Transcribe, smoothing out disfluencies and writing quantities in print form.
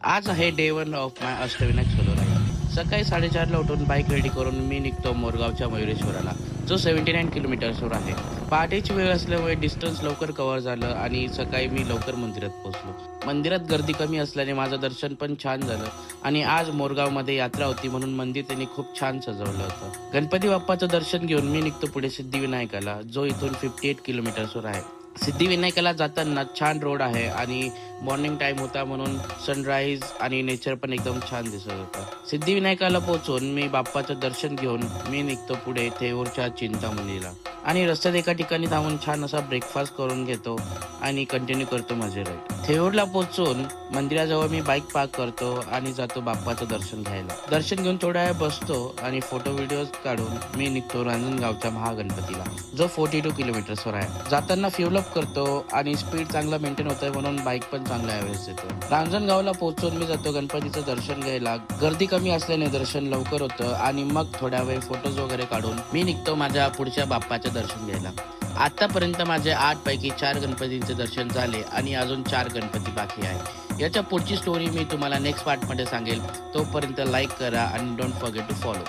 आज आहे day 1 of my Ashtavinayak solo ride. सकाळी 4:30ला उठून बाईक रेडी करून मी निघतो मोरगावच्या मयुरेश्वराला, जो 79 किलोमीटर्सवर आहे. पहाटेची वेळ असल्यामुळे डिस्टन्स लवकर कव्हर झालं आणि सकाळी मी लवकर मंदिरात पोहोचलो. मंदिरात गर्दी कमी असल्याने माझं दर्शन पण छान झालं आणि आज मोरगावमध्ये यात्रा होती म्हणून मंदिर त्यांनी खूप छान सजवलं होतं. गणपती बाप्पाचं दर्शन घेऊन मी निघतो पुढे सिद्धिविनायकाला, जो इथून 58 किलोमीटर्सवर आहे. सिद्धिविनायकाला जाताना छान रोड आहे आणि मॉर्निंग टाइम होता म्हणून सनराईज आणि नेचर पण एकदम छान दिसत होतं. सिद्धिविनायकाला पोहोचून मी बाप्पाचं दर्शन घेऊन मी निघतो पुढे थेऊरच्या चिंतामणीला आणि रस्त्यात एका ठिकाणी थांबून छान असा ब्रेकफास्ट करून घेतो आणि कंटिन्यू करतो माझे राईड. थेऊरला पोहोचून मंदिराजवळ मी बाईक पार्क करतो आणि जातो बाप्पाचं दर्शन घ्यायला. दर्शन घेऊन थोड्या वेळ बसतो आणि फोटो व्हिडिओ काढून मी निघतो रांजणगावच्या महागणपतीला, जो 42 किलोमीटर्सवर आहे. जाताना फ्युल अप करतो आणि स्पीड चांगला मेंटेन होतोय म्हणून बाईक पण चांगला ॲव्हरेज देतो. रांजणगावला पोहोचून मी जातो गणपतीचं दर्शन घ्यायला. गर्दी कमी असल्याने दर्शन लवकर होतं आणि मग थोड्या वेळ फोटोज वगैरे काढून मी निघतो माझ्या पुढच्या बाप्पाचं दर्शन घ्यायला. आतापर्यंत माझे 8 पैकी 4 गणपतींचे दर्शन झाले आणि अजून 4 गणपती बाकी आहे. याच्या पुढची स्टोरी मी तुम्हाला नेक्स्ट पार्टमध्ये सांगेल. तोपर्यंत लाईक करा आणि डोंट फॉरगेट टू फॉलो.